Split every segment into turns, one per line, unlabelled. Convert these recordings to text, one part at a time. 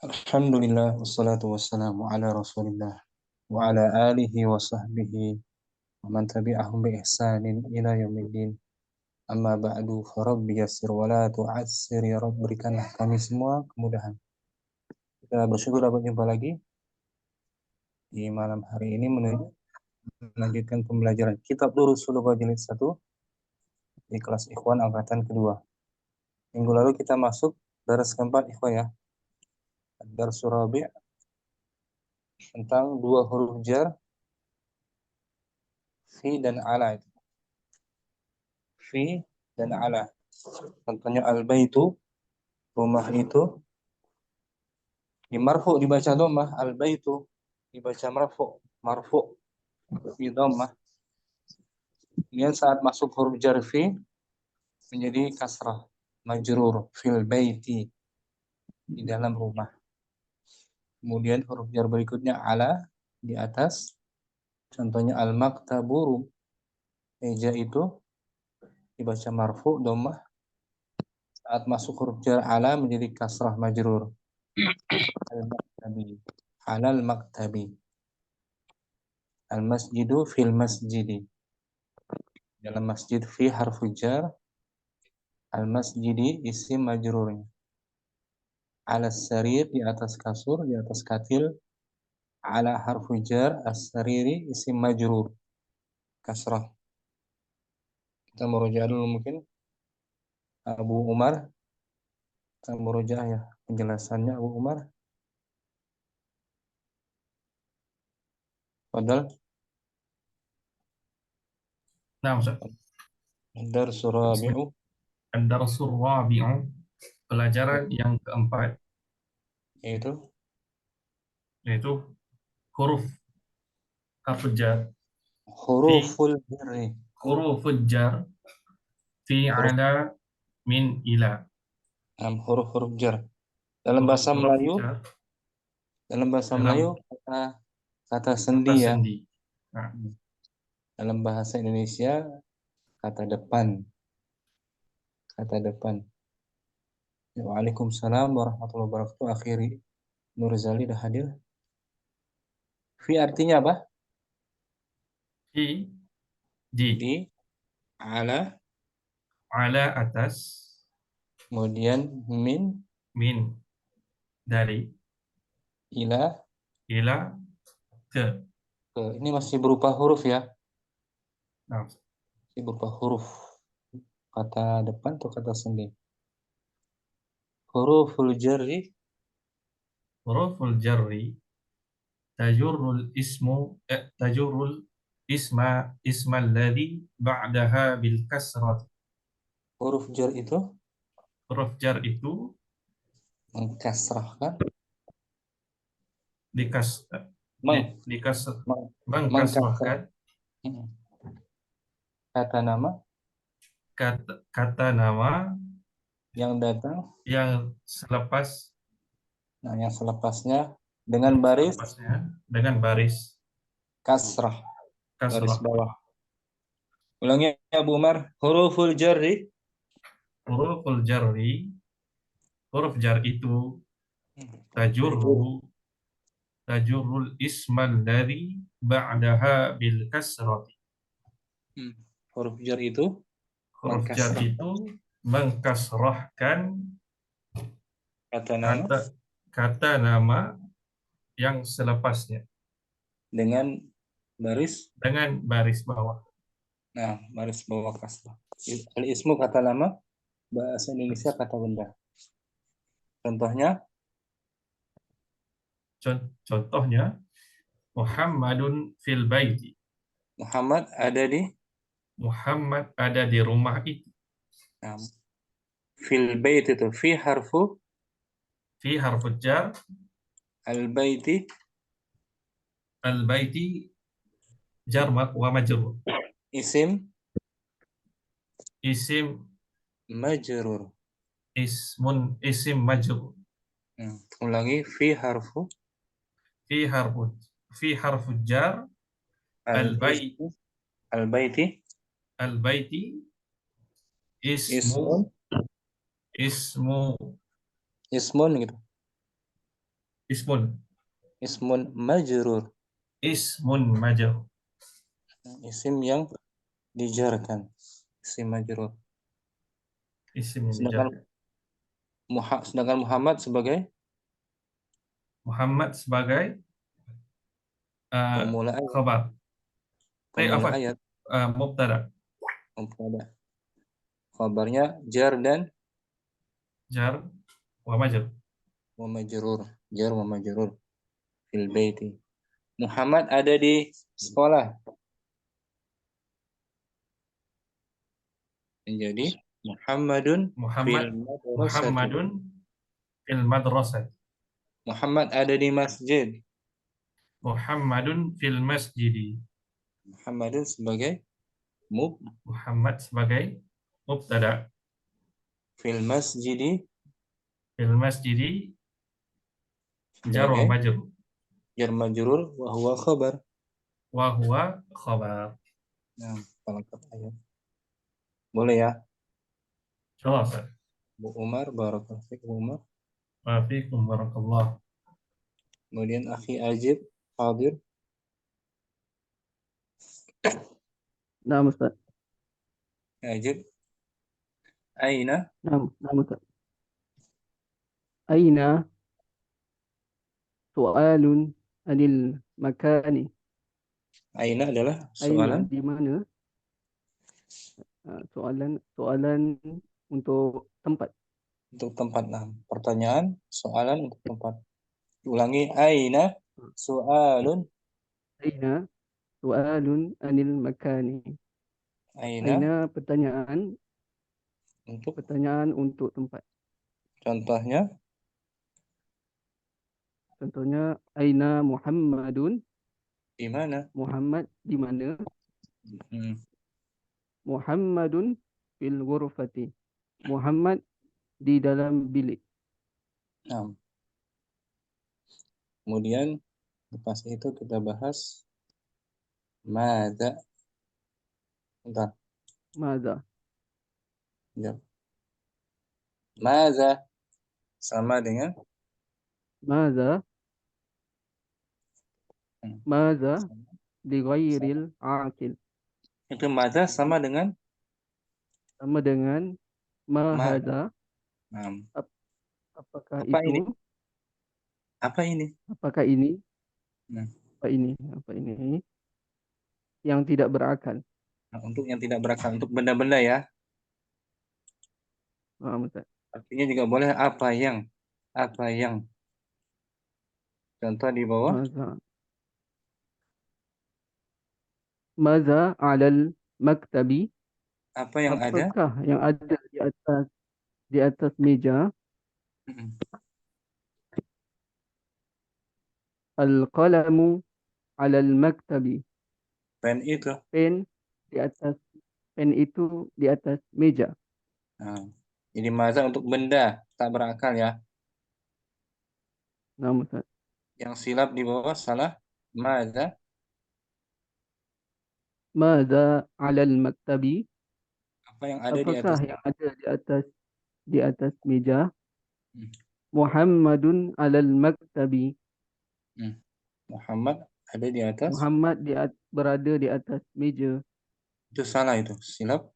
Alhamdulillah wassalatu wassalamu ala Rasulillah wa ala alihi wa sahbihi wa man tabi'ahum bi ihsanin ila yaumiddin. Amma ba'du fa rabbi yassir wa la tu'assir ya Rabb, berikanlah kami semua kemudahan. Kita bersyukur dapat jumpa lagi di malam hari ini melanjutkan pembelajaran kitab Durus Sulugah jilid 1 di kelas Ikhwan angkatan kedua. Minggu lalu kita masuk daras keempat Ikhwan ya. Darsul Rabi' tentang dua huruf jar fi dan ala. Fi dan ala. Contohnya al-baitu, rumah itu. Di marfu dibaca dhammah, al-baitu dibaca marfu di dhammah. Kemudian saat masuk huruf jar fi menjadi kasrah, majrur fil baiti, di dalam rumah. Kemudian huruf jar berikutnya ala, di atas. Contohnya al-maktabu, meja itu dibaca marfu dhammah. Saat masuk huruf jar ala menjadi kasrah majrur. Al-maktabi, alal maktabi. Al-masjidu fil masjidi. Dalam masjid fi harfu jar, al-masjidi isim majrurnya. Ala sarir, di atas kasur, di atas katil. Ala harfu jar, as-sariri isim majrur, kasrah. Kita murojaah dulu mungkin. Abu Umar, kita murojaah ya penjelasannya Abu Umar. Padahal
Nah, Ustaz.
Darsul Rabi'u,
Ad-Darsul Rabi'u, pelajaran yang keempat,
yaitu
yaitu huruf harfu jar fi
huruful jarri.
huruful jar fi
Huruf,
ala min ila.
huruf-huruf jar. Dalam bahasa
Huruf
Melayu,
jar dalam
kata
kata
sendi ya.
sendi. Nah,
Dalam bahasa Indonesia kata depan. Kata depan. Waalaikumsalam warahmatullahi wabarakatuh. Akhiri Nurzali dah hadir. Fi artinya apa?
fi di
Di, ala,
ala atas,
kemudian min,
min dari,
ila,
ila ke.
ke. Ini masih berupa huruf ya.
Nah,
Masih berupa huruf. Kata depan atau kata sendi? Huruful jarri,
huruful jarri tajurrul isma alladhi ba'daha bil kasrat.
huruf jar itu
Huruf jar itu
mengkasrahkan,
dikas di,
meng,
dikas
meng, mengkasrah.
mengkasrahkan
Kata nama
kata nama
yang datang,
yang selepas
nah yang selepasnya dengan baris
selepasnya dengan baris
kasrah, baris
kasrah.
bawah. Ulangi Abu Umar, huruful jarri.
Huruful jarri, huruf jar itu tajurru tajurrul ismal dari ba'daha bil kasrati.
Huruf jar itu
Huruf jar
mengkasrah
itu mengkasrahkan
kata nama
kata kata nama yang selepasnya
dengan baris,
dengan baris bawah.
nah baris bawah kasrah. Al-ismu kata nama, bahasa Indonesia kata benda. Contohnya
Contohnya Muhammadun fil baiti.
Muhammad ada di,
Muhammad ada di rumah itu.
nah, fil bait itu fi harfu
Fi harfu jar,
al baiti
al baiti jar wa majrur.
isim
Isim
majrur.
isim majrur.
Ulangi fi harfu
Fi harfu fi harfu jar
al
al bait
ismu al baiti
al baiti ismu
ismun
ismu
ismun gitu.
Ismun.
Ismun majrur.
Ismun majrur.
Isim yang dijarkan. Isim majrur.
Isim yang
Sedangkan
dijar.
sedangkan Muhammad sebagai
Muhammad sebagai
pemula ayat.
khabar.
Pemula
Apa?
ayat.
Mubtada.
Mubtada. Khabarnya jar dan
Jar wa majrur.
wa majrur. Jar wa majrur fil baiti. Muhammad ada di sekolah. Menjadi Muhammadun fil
Muhammad
madrasati.
Muhammadun fil madrasah.
Muhammad ada di masjid.
Muhammadun fil masjidi.
Muhammadun sebagai mub
Muhammad sebagai mubtada.
fil masjidi
Fil masjidi jar wa
sebagai
majrur.
jar majrur wa huwa khabar.
Wa huwa khabar.
Nah, pelengkap ayat. Boleh ya?
Jelas.
Bu Umar, barakallahu fiik Bu Umar.
Waalaikumsalam warahmatullahi.
Kemudian akhi Ajib, hadir.
نعم أستاذ.
Ajib, aina?
نعم أستاذ. أين سؤال عن المكان.
Aina adalah
أين
soalan
di mana. Soalan untuk tempat.
untuk tempat. Nah, pertanyaan, soalan untuk tempat. Ulangi, aina soalun,
أين سؤال عن المكان.
aina
أين pertanyaan
untuk
untuk tempat.
contohnya,
Contohnya Aina Muhammadun.
di mana?
Muhammad di mana.
Hmm.
Muhammadun fil ghurfati. Muhammad di dalam bilik.
Nah, kemudian lepas itu kita bahas mada. Bentar,
Maza.
ya. Mada sama dengan
Maza.
hmm,
Maza di
sama.
ghairil aqil.
Itu mada sama dengan
Sama dengan
ma.
mahada.
Nah,
Apakah
apa ini?
itu?
Apa ini?
Apakah ini?
Nah,
Apa ini? Apa ini? Yang tidak berakal.
nah, untuk yang tidak berakal, untuk benda-benda ya.
Ustaz.
Artinya juga boleh apa yang. Contoh di bawah.
Maza. Maza alal maktabi.
Apa yang ada?
Apakah yang ada di atas meja?
Mm-mm.
Al-qalamu alal maktabi.
Pen itu.
Pen di atas pen itu di atas meja.
Nah, jadi maza untuk benda tak berakal ya.
Nah, Ustaz.
Yang silap di bawah salah maza.
Maza alal maktabi.
Apa yang ada di
Apakah
atas?
yang ada di atas meja?
Hmm.
Muhammadun alal maktabi.
Hmm. Muhammad ada di atas.
Muhammad berada di atas meja.
Itu salah itu. Silap.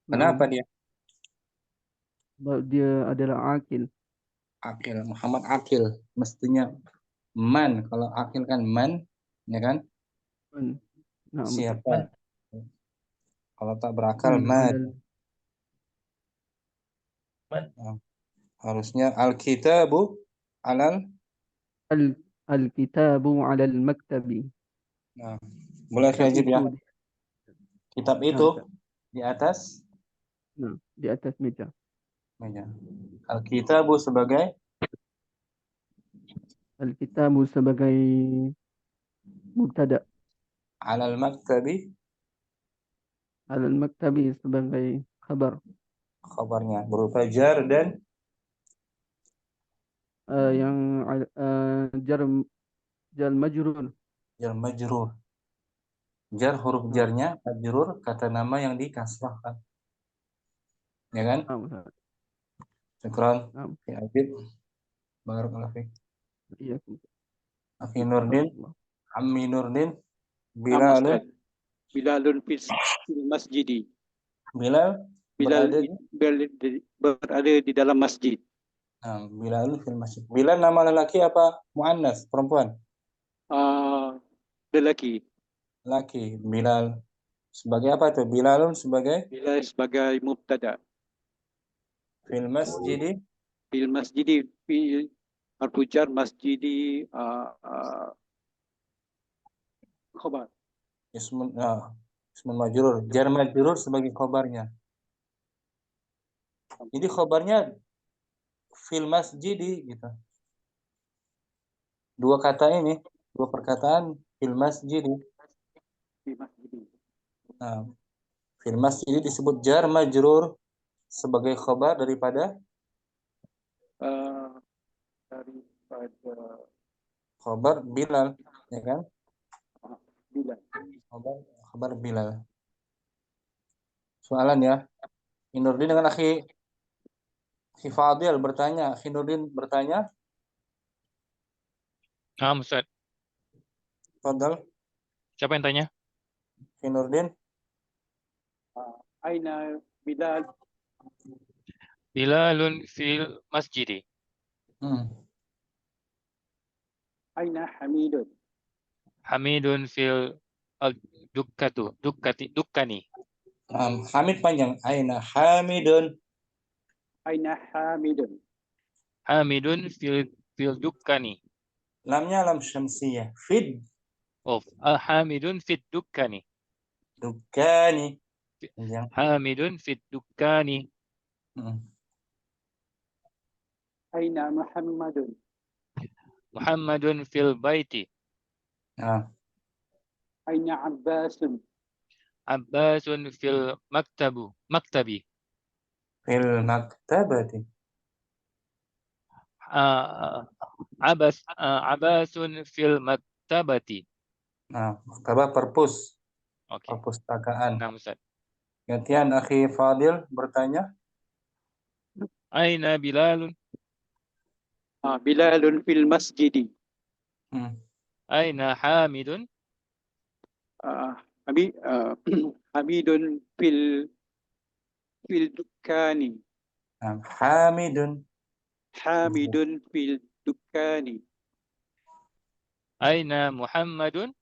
Kenapa
Nah,
dia?
sebab dia adalah akil.
Akil. Muhammad akil. Mestinya man. Kalau akil kan man. Ya kan?
Nah, Ustaz.
Siapa? Kalau tak berakal
Man
man.
alal
Nah, harusnya al-kitabu alal.
al al-kitabu alal maktabi.
Nah, mulai
Kitab
wajib ya.
itu
Kitab
nah,
itu
Ustaz.
di atas
Nah, di atas meja.
meja. Al-kitabu sebagai
Al-kitabu sebagai mubtada.
alal maktabi
Alal maktabi sebagai khabar.
khabarnya berupa jar dan
Yang jar jar majrur.
jar majrur. Jar huruf
Nah,
jarnya, majrur kata nama yang dikasrahkan. Ya kan?
nah, Ustaz.
Syukran.
Nah,
Ya, Abid. Barakallahu fiik.
Iya.
Akhi Nurdin, Ammi Nurdin,
Nama
Bilalun,
Ustaz. Bilalun fil masjidi.
Bilal
Bilal
berada
berada di dalam masjid.
Bilalun fil masjid. Bilal nama lelaki apa muannas, perempuan?
Lelaki.
Laki. Bilal sebagai apa itu? Bilalun sebagai
Bilal sebagai mubtada.
fil masjidi.
Fil masjidi fil harfu jar masjidi khabar.
Ismun majrur. Jar majrur sebagai khobarnya. Jadi khobarnya fil masjidi gitu. Dua kata ini, dua perkataan fil masjidi.
Fil masjidi.
Nah, fil masjidi disebut jar majrur sebagai khobar daripada
Daripada
khobar Bilal, ya kan?
Bilal.
Khobar Bilal. Soalan ya. Nurdin dengan akhi Fadil bertanya. Akhi Nurdin bertanya.
Ustaz.
Fadal.
Siapa yang tanya?
Akhi Nurdin.
Aina Bilal.
Bilalun fil masjidi.
Aina Hamidun.
Hamidun fil dukkani.
Hamid panjang. Aina Hamidun.
Aina Hamidun.
Hamidun fil dukkani.
Lamnya lam syamsiyah. Fid.
Hamidun fid dukkani.
Dukkani. Panjang.
Hamidun fid dukkani.
Aina Muhammadun.
Muhammadun fil baiti.
Aina Abbasun.
Abbasun fil maktabi.
Fil maktabati.
Abbasun fil maktabati.
Maktabah perpus.
Oke.
Perpustakaan.
Nah, Ustaz.
Gantian akhi Fadil bertanya.
Aina Bilalun?
Bilalun fil masjidi.
Aina Hamidun?
Hamidun fil dukkani.
Hamidun.
Hamidun fil dukkani.
Aina Muhammadun?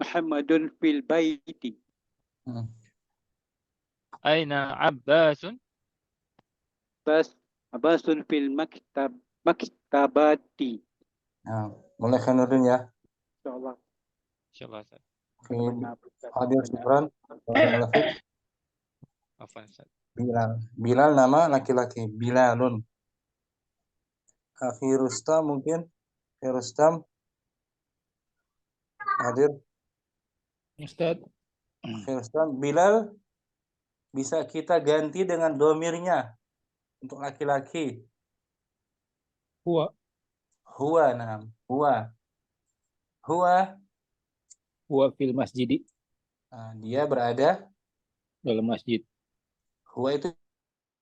Muhammadun fil baiti.
Aina Abbasun?
Abbasun fil maktabati.
Mulai Nurdin ya.
Insyaallah.
Insyaallah, Ustaz.
Fadil syukran.
Afwan, Ustaz.
Bilal nama laki-laki. Bilalun. Akhi Rustam mungkin. Akhi Rustam. Hadir.
Ustaz.
Akhi Rustam. Bilal bisa kita ganti dengan domirnya. Untuk laki-laki.
Huwa.
Huwa, nah. Huwa.
Huwa fil masjidi.
Dia berada
dalam masjid.
Huwa itu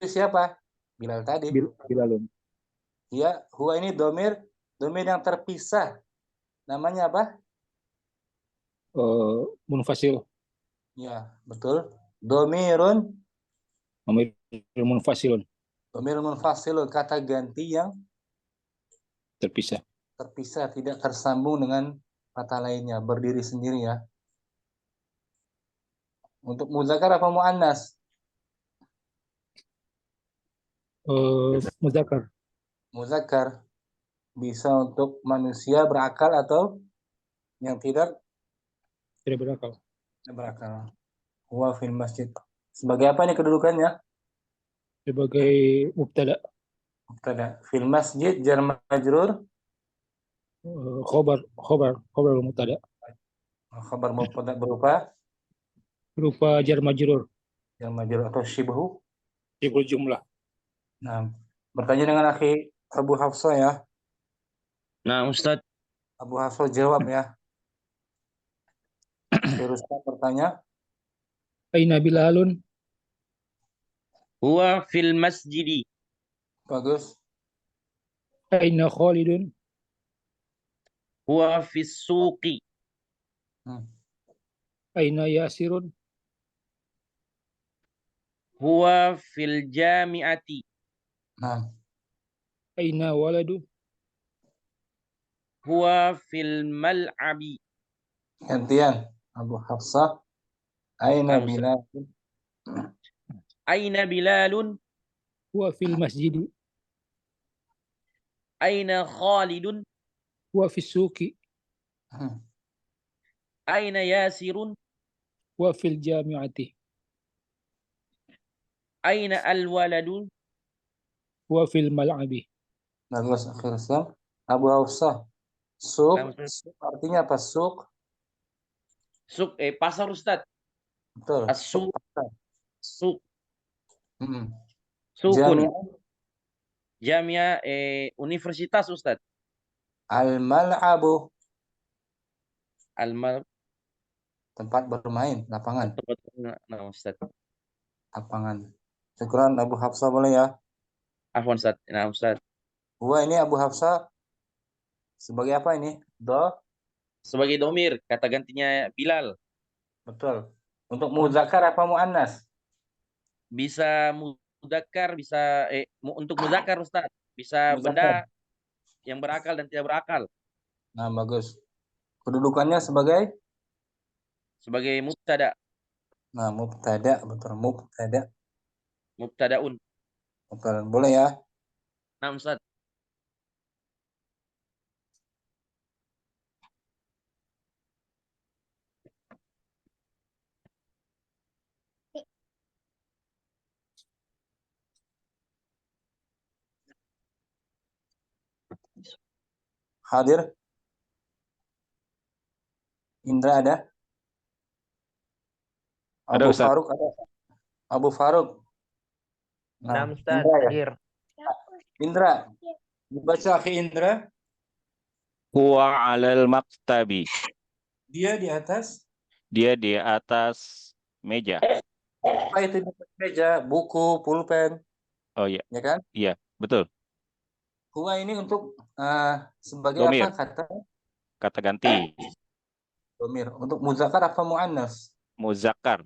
siapa? Bilal tadi.
Bilalun.
Dia, huwa ini domir yang terpisah. Namanya apa?
Munfasil.
Ya, betul. Domirun.
Munfasilun.
Domir munfasilun, kata ganti yang
terpisah.
Terpisah, tidak tersambung dengan kata lainnya, berdiri sendiri ya. Untuk muzakkar apa muannas?
Muzakkar.
Muzakkar. Bisa untuk manusia berakal atau yang tidak
berakal.
Berakal. Huwa fil masjid. Sebagai apa nih kedudukannya?
Sebagai mubtada.
Mubtada. Fil masjid jar majrur.
Khobar mubtada.
Khabar mubtada berupa
jar majrur.
Jar majrur atau syibhu.
Syibhul jumlah.
Nah, bertanya dengan akhi Abu Hafsah ya.
Nah, Ustaz.
Abu Hafsah jawab ya. Terus bertanya.
Aina Bilalun?
Huwa fil masjidi.
Bagus.
Aina Khalidun?
Huwa fis suqi.
Hmm.
Aina Yasirun?
Huwa fil jami'ati.
Nah,
Aina Waladu?
Huwa fil mal'abi.
gantian. Abu Hafsah. Aina
Nah, Ustaz.
Bilal?
Aina Bilalun?
Huwa fil masjidi?
Aina Khalidun?
Huwa fis suqi?
Hmm.
Aina Yasirun?
Huwa fil jami'ati?
Aina al-waladu?
Huwa fil mal'abi?
Bagus, akhir Islam. Abu Hafsah.
Nah,
Suq.
Ustaz.
Suq artinya apa? Suq.
Suq, pasar Ustaz.
Betul.
As-suq,
pasar.
suq,
Hmm.
suqun.
Jami'ah.
Jamia, universitas Ustaz.
Al-mal'abu.
Al-mal,
Tempat bermain, lapangan.
nah Ustaz.
Lapangan. Syukran Abu Hafsah, boleh ya?
Afwan Ustaz. Nah Ustaz.
Ini Abu Hafsah sebagai apa ini?
Sebagai domir, kata gantinya Bilal.
Betul. Untuk muzakkar apa muannas?
Bisa mudzakkar, bisa untuk muzakkar Ustaz. Bisa benda
Muzakkar.
yang berakal dan tidak berakal.
Nah, bagus. Kedudukannya sebagai
Sebagai mubtada,
mubtada, betul. Mubtada.
mubtadaun.
Betul. Boleh ya?
Nah Ustaz.
Hadir. Indra ada?
Ada,
Abu
Ustaz.
Faruk ada? Abu Faruk. Nah,
Ustaz,
Indra ya?
hadir.
Indra. Dibaca akhi Indra.
Huwa 'alal maktabi.
Dia di atas.
Dia di atas meja.
Apa itu di atas meja? Buku, pulpen.
Oh iya,
Ya kan?
iya, betul.
Huwa ini untuk sebagai
Domir,
apa kata?
kata ganti.
Domir. Untuk muzakkar apa muannas?
Muzakkar,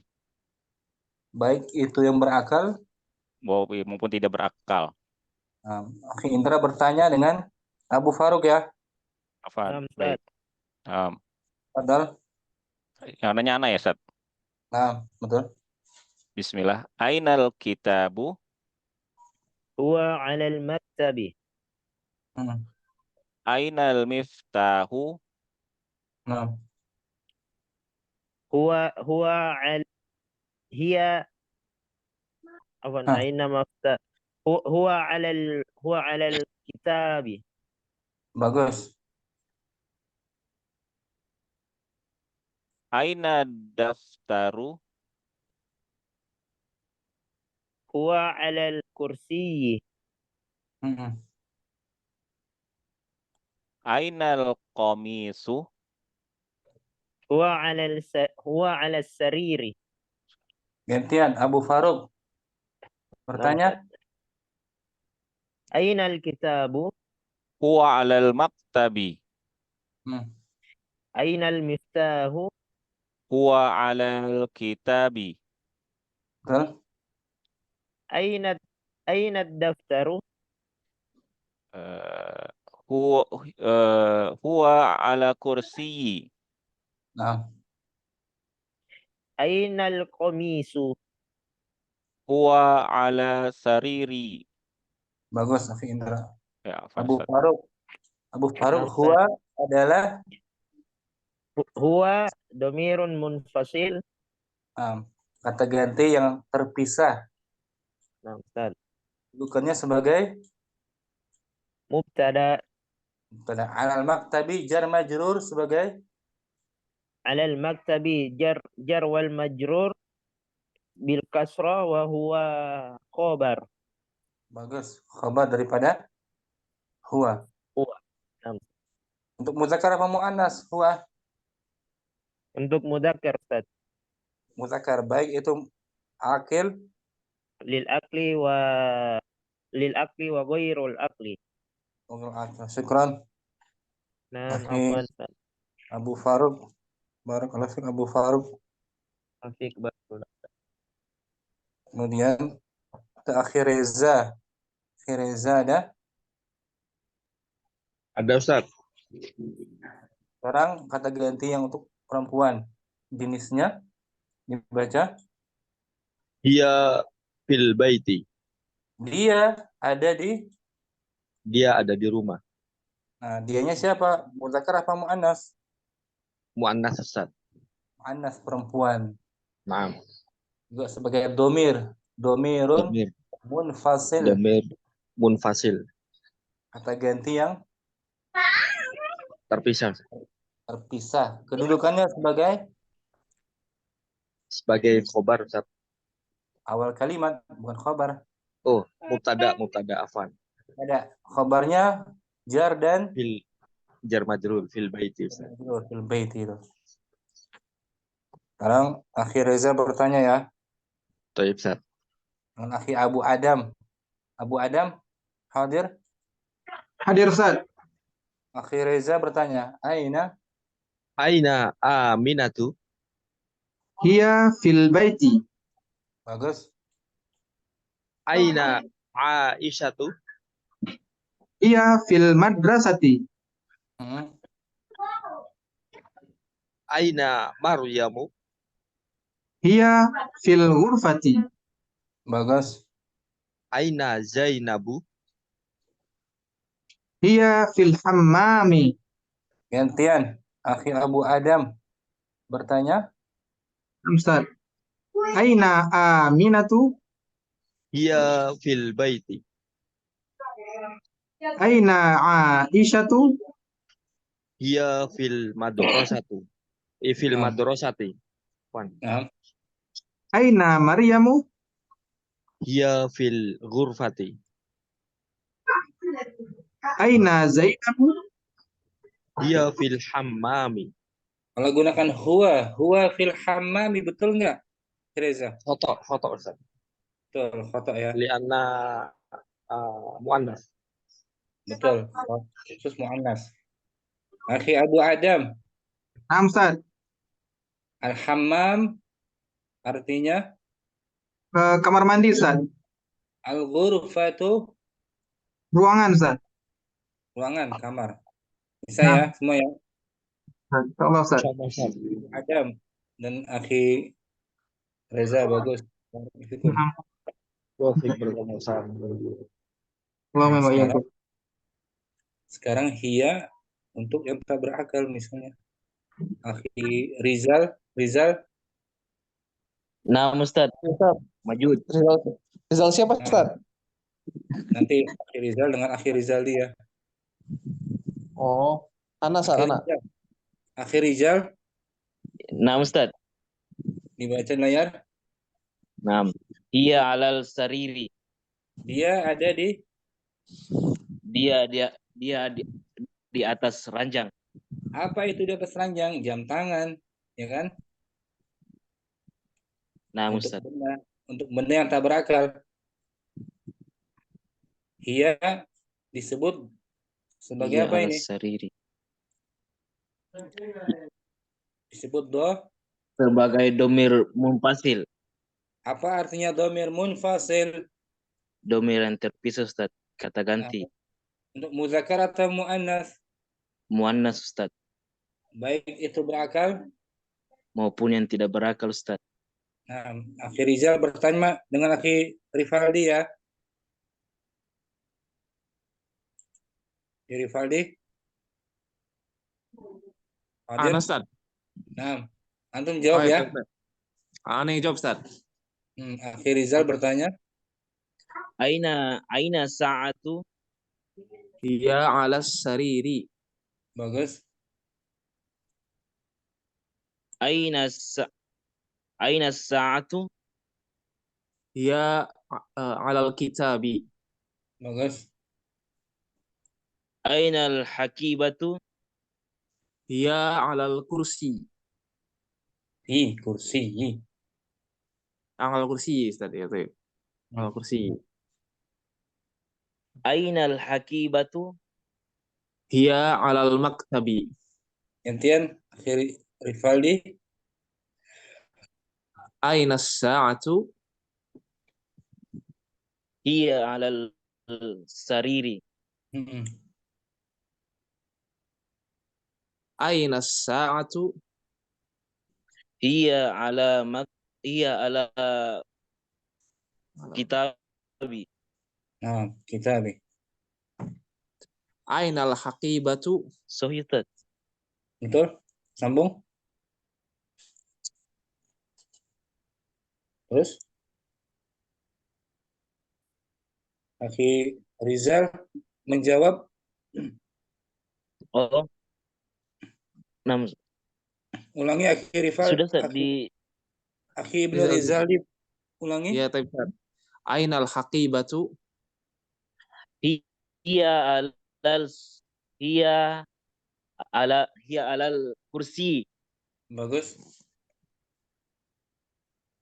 Baik itu yang berakal.
maupun tidak berakal.
Akhi Indra bertanya dengan Abu Faruk ya.
Afan,
Ustaz.
baik.
Padahal.
Yang nanya anak ya, Ustaz?
Nah, betul.
Bismillah. Ainal kitabu?
Huwa 'alal maktabi.
Ainal miftahu?
Nah,
Huwa 'al hiya afwan
Hah.
aina mafta huwa 'alal kitabi.
bagus.
Aina daftaru?
Huwa 'alal kursiyyi.
Mm-mm.
Ainal qamisu?
Huwa 'alas sariri.
Gantian Abu Faruk bertanya.
Aina al-kitabu?
Huwa 'alal maktabi.
Aina al-miftahu?
Huwa 'alal kitabi.
Betul.
Aina ad-daftaru?
Huwa 'ala kursiyi.
Nah,
Aina al-qamisu?
Huwa 'ala sariri.
bagus akhi Indra.
Ya,
Abu
Ustaz.
Faruk. Abu Faruk
Nah, Ustaz.
huwa adalah
Huwa domirun munfasil.
kata ganti yang terpisah.
Nah, Ustaz.
Bukannya sebagai
Mubtada
alal maktabi jar majrur sebagai
'alal maktabi jar wal majrur bil kasra wa huwa khobar.
bagus khabar daripada huwa.
Huwa. Nah,
Untuk muzakkar apa muannas? Huwa.
untuk mudzakkar Ustaz.
Muzakkar baik itu akil.
Lil akli wa ghairul akli.
Syukran.
Naam,
Akhi
afwan Ustaz.
Abu Faruk. Barakallahu fiik Abu Faruk.
Afiq barakallah.
Kemudian ke Akhi Reza. Akhi Reza ada.
Ada Ustaz.
Sekarang kata ganti yang untuk perempuan. Jenisnya dibaca.
Hiya fil baiti.
Dia ada di.
Dia ada di rumah.
Nah, dianya siapa? Muzakkar apa muannas?
Muannas Ustaz.
Muannas perempuan.
Naam.
Juga sebagai domir. Domirun
Domir.
munfasil.
Domir munfasil.
Kata ganti yang
Terpisah.
terpisah. Kedudukannya
Sebagai khobar Ustaz.
awal kalimat, bukan khobar.
Oh, mubtada afan.
Ada khobarnya jar dan
Fil jar majrur fil baiti Ustaz.
fil bait itu. Sekarang Akhi Reza bertanya ya.
Baik Ustaz.
Dengan Akhi Abu Adam. Abu Adam hadir?
Hadir Ustaz.
Akhi Reza bertanya, Aina?
Aina Aminatu?
Hiya fil baiti.
Bagus.
Aina Aisyatu?
Hiya fil madrasati.
Hmm.
Aina Maryamu?
Hiya fil ghurfati.
Bagus.
Aina Zainabu?
Hiya fil hammami.
Gantian. Akhi Abu Adam bertanya,
Ustaz. Aina Aminatu?
Hiya fil baiti.
Aina Aisyatu?
Hiya fil madrasatu. Fil
Naam.
madrasati. Wan.
nah,
Aina Maryamu?
Hiya fil ghurfati.
Aina Zainabu?
Hiya fil hammami.
kalau gunakan huwa fil hammami, betul nggak, Reza?
Khoto Ustaz.
Betul, khotok ya.
Lianna muannas.
Betul, khusus muannas. Akhi Abu Adam,
Nah, Ustaz.
al-hammam artinya
Kamar mandi Ustaz.
al-ghurfatu,
Ruangan Ustaz.
ruangan, kamar. Bisa
Nah.
ya semua ya.
Insyaallah Ustaz.
Adam dan Akhi Reza, bagus.
Nah.
Nah,
Allahumma
sekarang hiya untuk yang tak berakal misalnya. Akhi Rizal.
Nah, Ustaz. Maju.
Rizal siapa Ustaz?
Nanti Akhi Rizal dengan Akhi Rizal dia.
Oh, Anas anak.
Akhi Rizal
Nah, Ustaz.
dibaca layar.
Naam. Ia alal sariri.
Dia ada di
Dia di atas ranjang.
apa itu di atas ranjang? Jam tangan, ya kan?
Nah, Ustaz.
Untuk benda yang tak berakal. Hiya disebut sebagai
Ia
apa
alal
ini?
sariri.
Disebut do.
Sebagai domir munfasil.
Apa artinya domir munfasil?
Domir yang terpisah, Ustaz. Kata ganti.
Untuk muzakkar atau muannas?
Muannas, Ustaz.
Baik itu berakal
Maupun yang tidak berakal, Ustaz.
Nah, Akhi Rizal bertanya dengan Akhi Rifaldi ya. Rifaldi. Hadir?
Anas Ustaz.
Nah, antum jawab ya.
Ana yang jawab Ustaz.
Akhi Rizal bertanya.
Aina sa'atu?
Hiya ala sariri.
Bagus.
Aina sa'atu?
Hiya ala kitabi.
Bagus.
Aina al-hakibatu?
Hiya ala kursi.
Kursi.
Ala kursi Ustaz ya, tuh. Ala kursi.
Aina al-hakibatu?
Hiya alal maktabi.
Gantian, akhir Rivaldi.
Aina sa'atu.
Hiya alal sariri.
Hmm.
Aina sa'atu.
Hiya ala kitabi.
Nah, kita nih.
Aina al-haqibatu.
Sahih, Ustaz.
Betul? Sambung. Terus? Akhi Rizal menjawab.
Oh, nah,
Ulangi Akhi Rival.
sudah Ustaz di
Akhi Ibnu
Rizal.
Rizal ulangi.
Ya, tapi aina al-haqibatu.
hiya alal hiya alal kursi.
Bagus.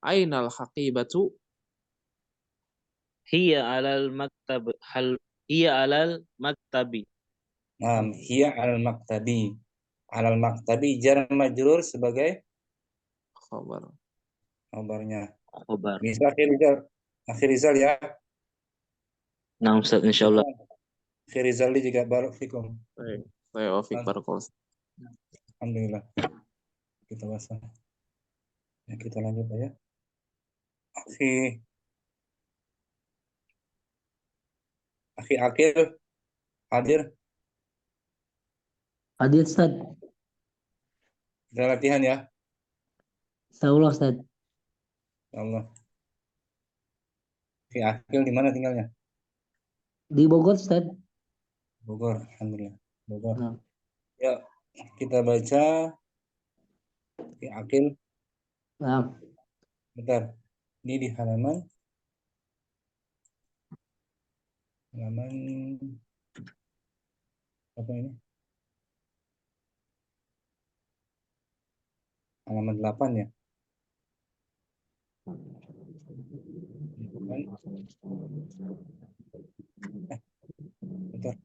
Aina al-haqibatu.
Hiya alal maktabi.
Nah, hiya alal maktabi. Alal maktabi jar majrur sebagai
Khabar.
kabarnya.
Khobar.
Bisa Akhi Rizal ya.
Nah, Ustaz, insyaallah.
Akhi Rizal juga barak fikum.
Saya Ofik Barakallahu.
Alhamdulillah. Kita bahas. Ya, kita lanjut ya. Akhi Akil hadir.
Hadir Ustaz.
Kita latihan ya.
Insyaallah Ustaz.
Ya Allah. Akhi Akil di mana tinggalnya?
Di Bogor Ustaz.
Bogor. Alhamdulillah. Bogor.
Nah.
Ya, kita baca Akhi Akil.
Nah.
Bentar. Ini di halaman apa ini? Halaman 8 ya. Bentar.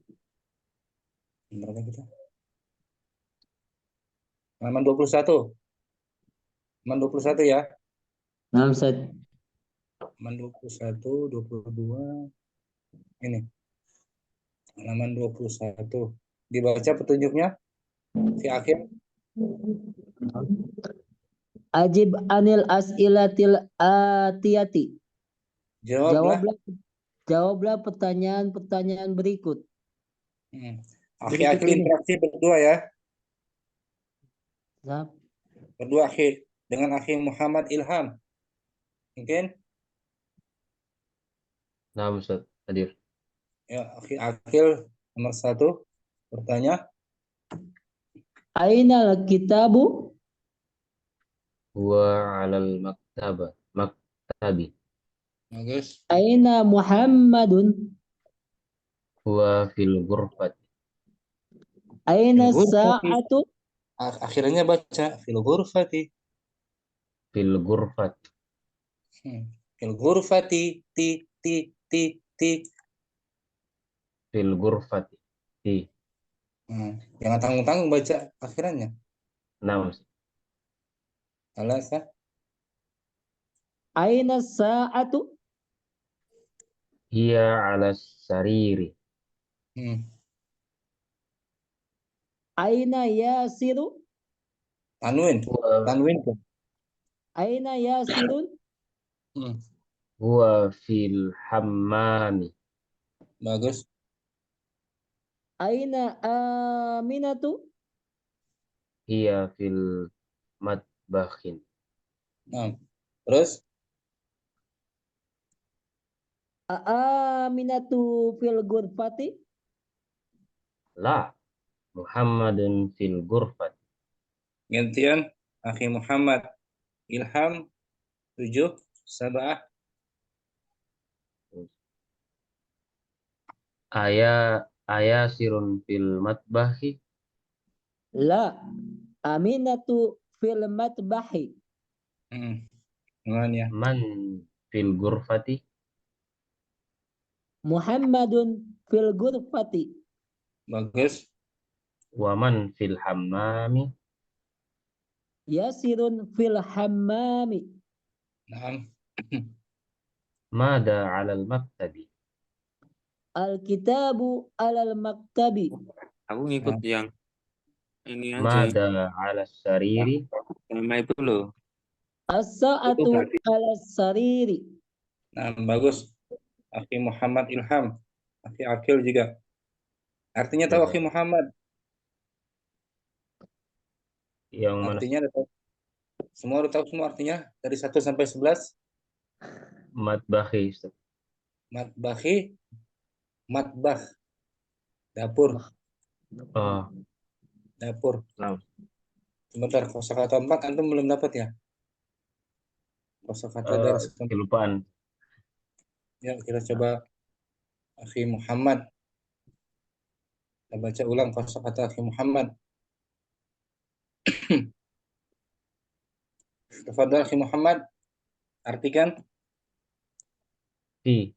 Berapa kita? Halaman 21. Halaman 21 ya.
Nah, Ustaz.
Halaman 21, 22. Ini. Halaman 21. Dibaca petunjuknya. Si Akhir.
Ajib anil as'ilatil atiyati. Jawablah pertanyaan-pertanyaan berikut.
Akhi Akhir interaksi berdua ya.
Nah.
Berdua Akhi dengan Akhi Muhammad Ilham. Mungkin?
Nah, Ustaz, hadir.
Ya, Akhi Akhil nomor 1 bertanya.
Aina kitabu?
Huwa alal maktabi.
Bagus.
Aina Muhammadun?
Huwa fil ghurfati.
Aina sa'atu?
Akhirnya baca fil ghurfati.
Fil ghurfati.
Fil ghurfati ti.
Fil ghurfati. Ti.
Jangan tanggung-tanggung baca akhirannya.
Nah,
Alasa.
Aina sa'atu?
Hiya ala sariri.
Aina yasiru?
Tanwin.
Aina yasirun?
Huwa fil hammami.
Bagus.
Aina aminatu?
Hiya fil matbakhin.
Terus?
Aminatu fil ghurfati?
La. Muhammadun fil ghurfati.
Gantian Akhi Muhammad Ilham 7 Sabah.
Ayasirun fil matbahi.
La. Aminatu fil matbahi.
Ya.
Man fil ghurfati.
Muhammadun fil ghurfati.
Bagus.
Waman fil hammami.
Yasirun fil hammami.
Naam.
Mada alal maktabi.
Al-kitabu alal maktabi.
Aku ngikut yang ini aja.
Mada ala sariri.
Sama itu loh.
As-sa'atu ala sariri.
Nah, bagus. Akhi Muhammad Ilham. Akhi Akil juga. Artinya tahu Akhi Muhammad?
Yang mana?
Artinya udah tahu. Semua udah tahu semua artinya? Dari 1 sampai 11?
Matbahi, Ustaz.
Matbahi. Matbah. Dapur.
Oh,
Dapur.
nah.
Sebentar, kosakata 4 antum belum dapat ya? Kosakata dari
Kelupaan.
Ya, kita coba Akhi Muhammad. Kita baca ulang kosakata Akhi Muhammad. Tafadhal Akhi Muhammad. Artikan.
Fi.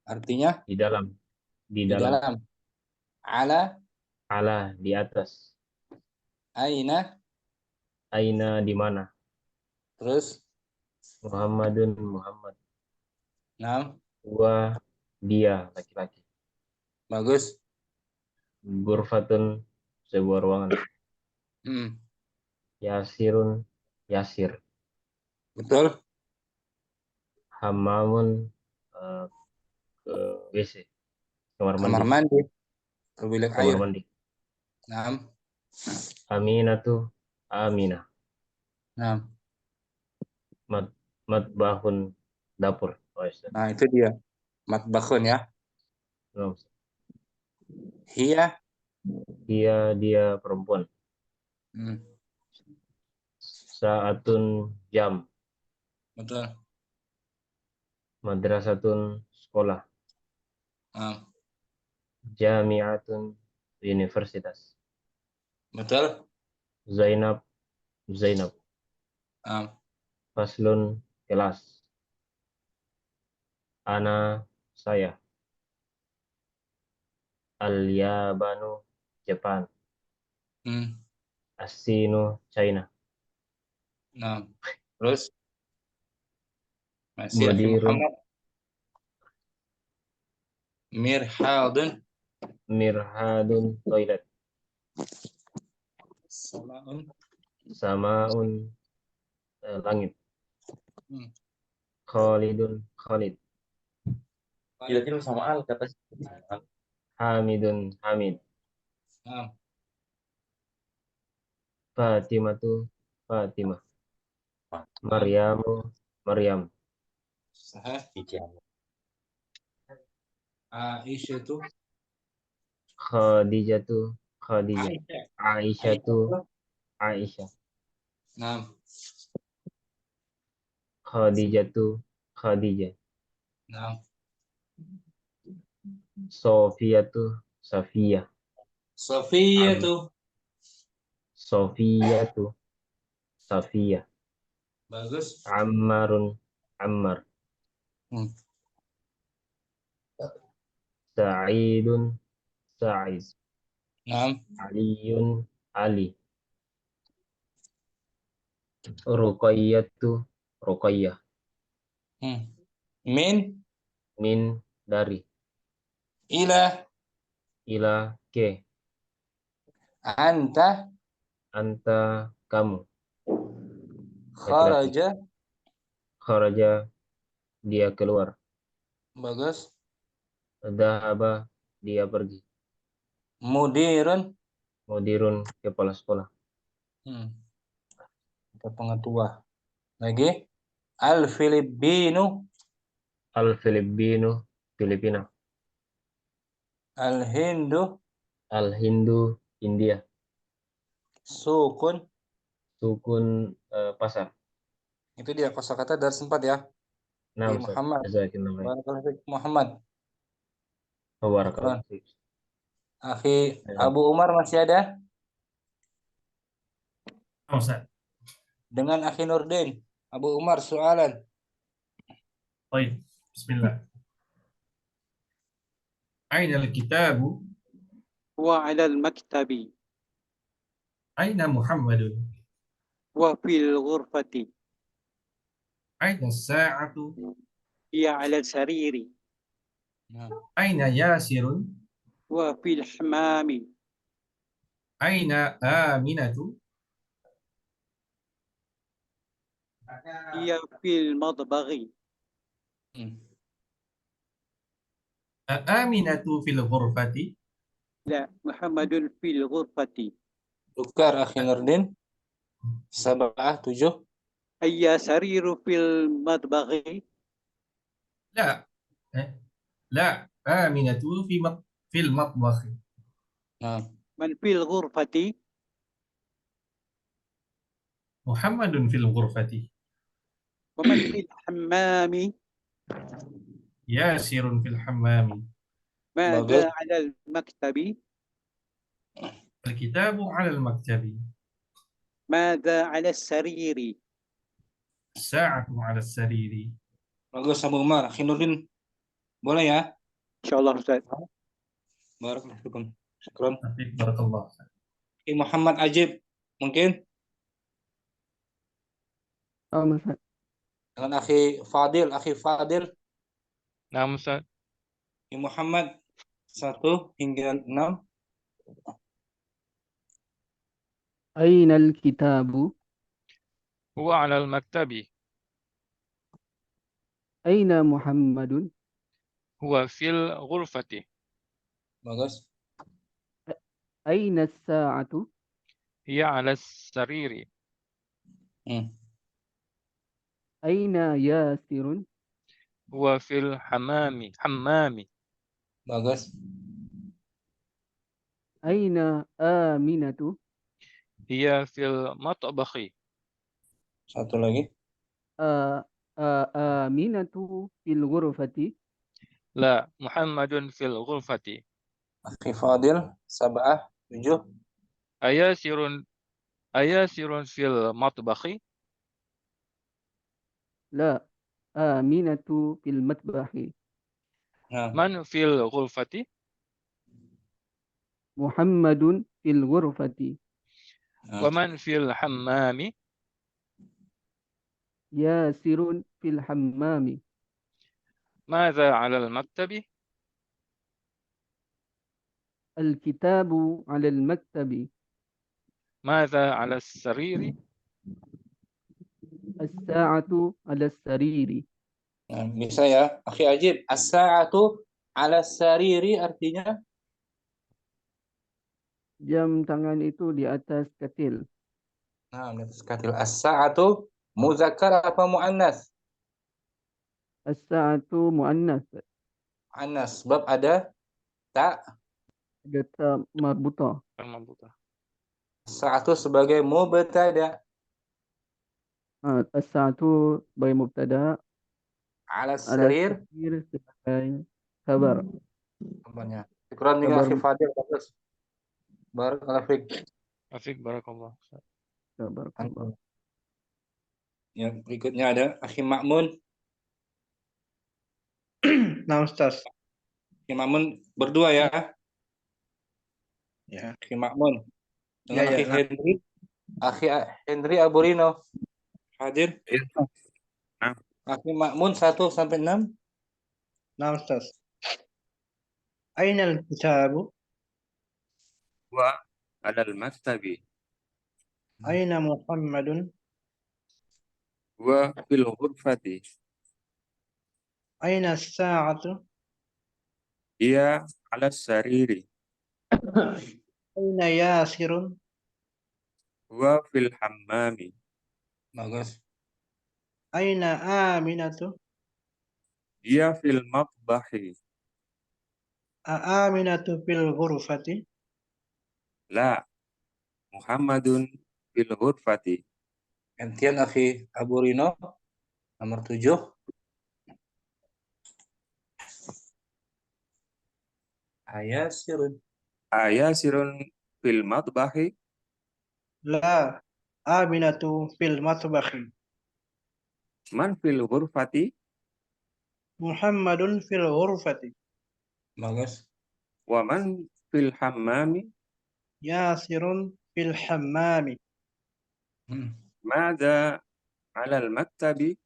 Artinya?
Di dalam. Di
Di
dalam.
dalam. Ala.
Ala, di atas.
Aina.
Aina, di mana?
Terus?
Muhammadun, Muhammad.
Nah.
Wa, dia, laki-laki.
Bagus.
Gurfatun, sebuah ruangan. Yasirun, Yasir.
Betul.
Hamamun, ke WC. Kamar
Kamar
mandi.
mandi. Ke bilik
Kamar
air.
mandi.
Nah.
Aminatu, Aminah.
Nah.
Matbahun, dapur. Oh,
Nah, itu dia. Matbakhun ya.
no.
Hiya.
Dia perempuan. Saatun, jam.
Betul.
Madrasatun, sekolah. Jami'atun, universitas.
Betul.
Zainab, Faslun, kelas. Ana, saya. Al-Yabanu, Jepang. Asinu, China.
Nah, terus masih Akhi
Mudirun,
Muhammad. Mirhadun.
Mirhadun, toilet. Samaun, langit. Khalidun, Khalid.
Kira-kira sama al kata.
Hamidun, Hamid. Fatimatu, Fatimah. Maryamu, Maryam.
Sahih. Aisyatu.
Khadijatu, Khadijah. Aisyatu, Aisyah.
Nah.
Khadijatu, Khadijah.
Nah.
Sofiyatu, Safiyah.
Safiyatu.
Sofiyatu, Safiyah.
Bagus.
Ammarun, Ammar. Sa'idun, Sa'id.
Nah.
Aliyun, Ali. Ruqayyatu, Ruqayyah. Min, dari. Ila, ke.
Anta.
Kamu.
Kharaja.
Kharaja, dia keluar.
Bagus.
Dhahaba, dia pergi.
Mudirun.
Mudirun, kepala sekolah.
Pengetua. Lagi. Al-Filipino.
Al-Filipino, Filipina.
Al-Hindu.
Al-Hindu, India.
Sukun.
Sukun, pasar.
Itu dia kosakata dari 4 ya.
Nah,
Muhammad. Muhammad.
Barakallahu fiik.
Akhi Abu Umar masih ada?
Ustaz.
Dengan Akhi Nurdin. Abu Umar soalan.
Baik, bismillah. Aina al-kitabu
هو على المكتب
أين محمد؟
وفي الغرفة
أين الساعة؟
هي على السرير
أين ياسر؟
وفي الحمام
أين آمنة؟
هي في المطبخ
آمنة في الغرفة؟
لا محمد في الغرفة
Tukar akhi Nurdin. 7, 7.
هي سرير في المطبخ
لا لا آمنة في المطبخ.
Nah,
من في الغرفة
محمد في الغرفة.
ومن في الحمام
ياسر في الحمام.
ماذا
bagus.
على المكتب
الكتاب على المكتب.
ماذا على السرير
الساعة على السرير.
Bagus Abu Umar. Akhi Nurdin. Boleh ya?
إن شاء الله أستاذ.
Barakallahu fikum. Syukran.
بارك الله.
Akhi Muhammad Ajib. Mungkin?
Ustaz.
Dengan Akhi Fadil. Akhi Fadil.
Naam Ustaz.
Akhi Muhammad 1 hingga 6.
أين الكتاب؟
هو على المكتب.
أين محمد؟
هو في الغرفة.
Bagus.
أين الساعة؟
هي على السرير.
أين ياسر؟
هو في حمام.
Bagus.
أين آمنة؟
هي في المطبخ.
Satu lagi.
آمنة في الغرفة.
لا محمد في الغرفة.
Akhi Fadil 7, 7.
أياسر في المطبخ.
لا آمنة في المطبخ.
Nah,
من في الغرفة.
محمد في الغرفة.
ومن في الحمام.
ياسر في الحمام.
ماذا على المكتب.
الكتاب على المكتب.
ماذا على السرير.
الساعة على السرير.
nah, bisa ya. Akhi Ajib. As-sa'atu ala sariri artinya?
Jam tangan itu di atas katil.
Nah, di atas katil. As-sa'atu muzakkar apa muannas?
As-sa'atu muannas.
Muannas. Sebab ada ta.
Ada ta marbuta.
As-sa'atu sebagai mubtada.
As-sa'atu sebagai mubtada.
Ala sarir
sebagai kabar.
kabarnya. Syukran juga Akhi Fadil. Bagus. Barakallahu fiik.
Afik barakallah.
Barakallah.
Ya, berikutnya ada Akhi Ma'mun.
Nah, Ustaz.
Akhi Ma'mun berdua ya.
Ya.
Akhi Ma'mun. Dengan
Ya,
Akhi
ya.
Henry. Akhi Henry Aburino. Hadir.
Ya. Nah.
Akhi Ma'mun 1 sampai 6.
Nah, Ustaz. Ainal kitabu?
Wa alal maktabi.
Aina Muhammadun?
Wa fil ghurfati.
Aina as-sa'atu?
Ia ala sariri.
Aina Yasirun?
Wa fil hammami.
Bagus.
Aina Aminatu?
Ia fil matbahi.
Aminatu fil ghurfati?
La. Muhammadun fil ghurfati.
Gantian Akhi Aburino nomor 7. Ayasirun.
Ayasirun fil matbahi.
La. Aminatu fil matbakhi.
Man fil ghurfati.
Muhammadun fil ghurfati.
Bagus.
Wa man fil hammami.
Yasirun fil hammami.
Mada ala al-maktabi.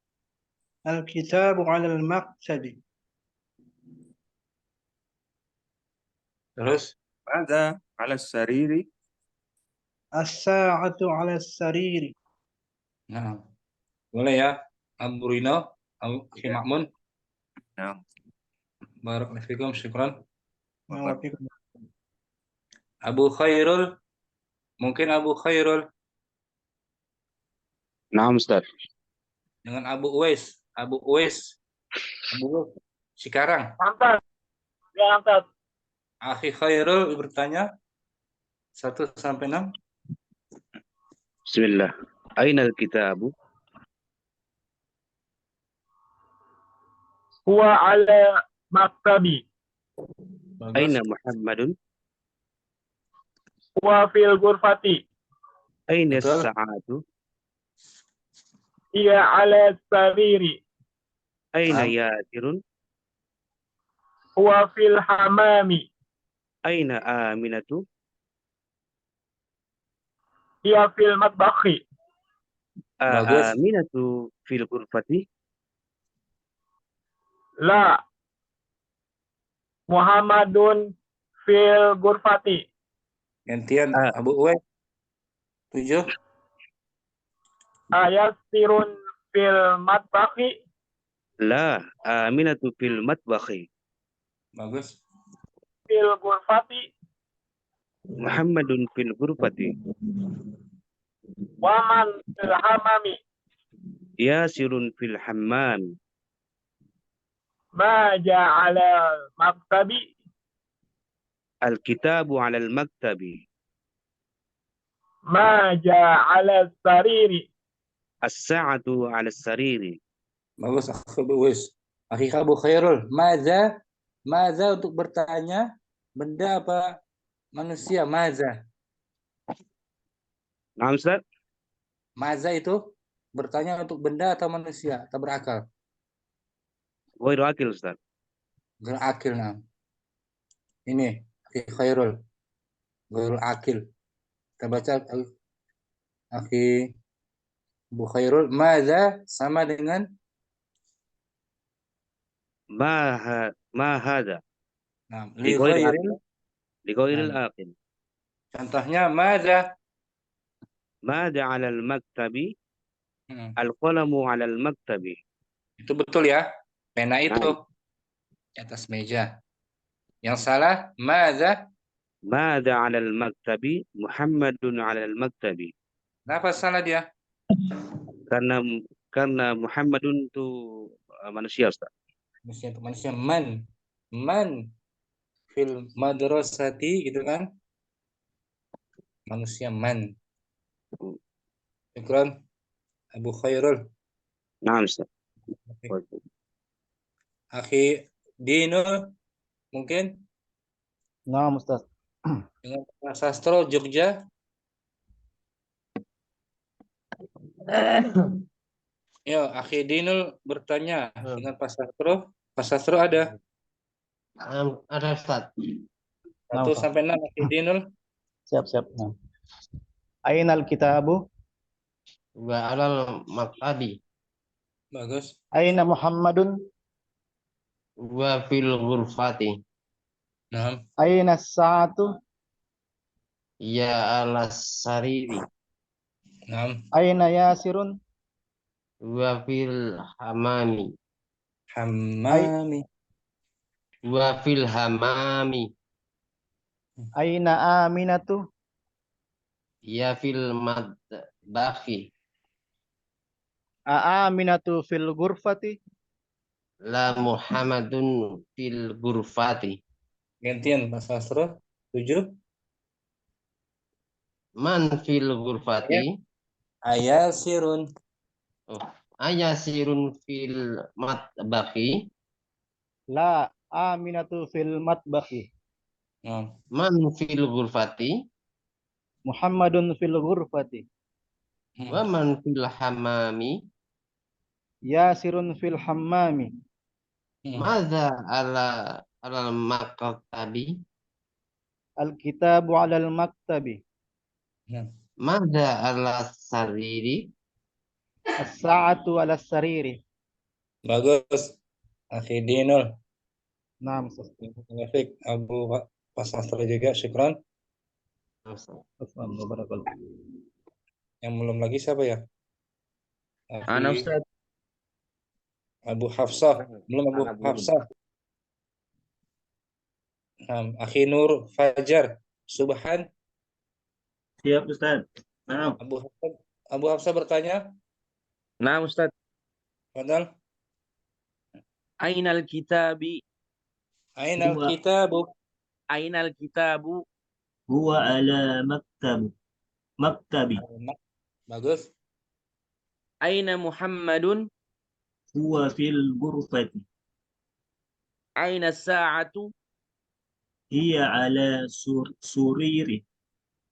Al-kitabu ala al-maktabi.
Terus,
Mada ala sariri.
As-sa'atu ala sariri.
nah, boleh ya, Abu Rino, Abu Ma'mun.
Nah,
Barakallahu fikum, syukran.
Wa'alaikum.
Abu Khairul, mungkin Abu Khairul
Naam Ustaz.
dengan Abu Uwais, Abu Uwais sekarang.
Angkat. Ya, angkat.
Akhi Khairul bertanya 1 sampai 6.
Bismillah. Aina al-kitabu?
Huwa ala maktabi.
Aina Muhammadun?
Huwa fil ghurfati.
Aina
Betul.
as-sa'atu?
Hiya ala sariri.
Aina
Naam.
Yasirun?
Huwa fil hamami.
Aina Aminatu?
Hiya fil matbakhi.
Bagus.
Aminatu fil ghurfati?
La. Muhammadun fil ghurfati.
Gantian Abu Uwais 7.
Ayasirun fil matbakhi.
La. Aminatu fil matbakhi.
Bagus.
Fil ghurfati.
Muhammadun fil ghurfati.
Waman fil hamami.
Yasirun fil hammam.
Ma ja'ala maktabi.
Al-kitabu ala al-maktabi.
Ma ja'ala sariri.
As-sa'atu ala sariri.
Bagus Akhi Abu Uwais. Akhi Abu Khairul, Maza untuk bertanya benda apa manusia? Maza.
Naam Ustaz?
Maza itu bertanya untuk benda atau manusia atau berakal?
Ghairu akil Ustaz.
Berakil, nah. Ini Akhi Khairul. Ghairul akil. Kita baca Akhi Abu Khairul, Maza sama dengan
Ma hada.
nah,
Li
li
ghairil
ghairil.
Li ghairil
Nah.
aqil.
Contohnya Maza.
Mada ala al-maktabi. Al-qalamu ala al-maktabi.
Itu betul ya. Pena itu di atas meja. Yang salah Maza.
Mada ala al-maktabi. Muhammadun ala al-maktabi.
Kenapa salah dia?
Karena Muhammadun itu manusia Ustaz.
Manusia man fil madrasati gitu kan, manusia man. Syukran Abu Khairul.
Naam Ustaz.
Akhi Dinul mungkin
Naam Ustaz.
dengan sastra Jogja. Ya, Akhi Dinul bertanya dengan Pak Sastro. Pak Sastro ada?
Ada Ustaz.
1 sampai 6 Akhi Dinul.
Siap. Nah. Ainal kitabu?
Wa alal maktabi.
Bagus.
Aina Muhammadun?
Wa fil ghurfati.
Nah.
Aina sa'atu?
Ya ala sariri.
Nah.
Aina Yasirun?
Wa fil hamami.
Hammami.
Wa fil hamami.
Aina Aminatu?
Ya fil madbakhi.
Aminatu fil ghurfati?
La Muhammadun fil ghurfati.
Gantian Pak Sastro 7.
Man fil ghurfati.
Ayasirun.
Ayasirun fil matbakhi.
La Aminatu fil matbakhi.
Man fil ghurfati.
Muhammadun fil ghurfati.
Wa man fil hamami.
Yasirun fil hammami.
Madza ala maktabi.
Al-kitabu 'alal maktabi.
Mada ala sariri.
As-sa'atu 'alas sariri.
Bagus. Akhi Dinul.
Naam, Ustaz.
Taufik. Abu Pasastra juga, syukran.
Barakallahu.
Yang belum lagi siapa ya?
Ana
Akhi
Ustaz.
Abu Hafsah. Belum Abu
Ana belum.
Hafsah. Akhi Nur Fajar. Subhan.
Siap Ustaz. Nah,
Abu Hafsah bertanya.
Nah Ustaz.
Fadal.
Ainal kitabi.
Ainal kitabu.
Ainal kitabu.
huwa ala maktabi.
Bagus.
Aina Muhammadun.
Huwa fil ghurfati.
Aina sa'atu.
Hiya ala suriri.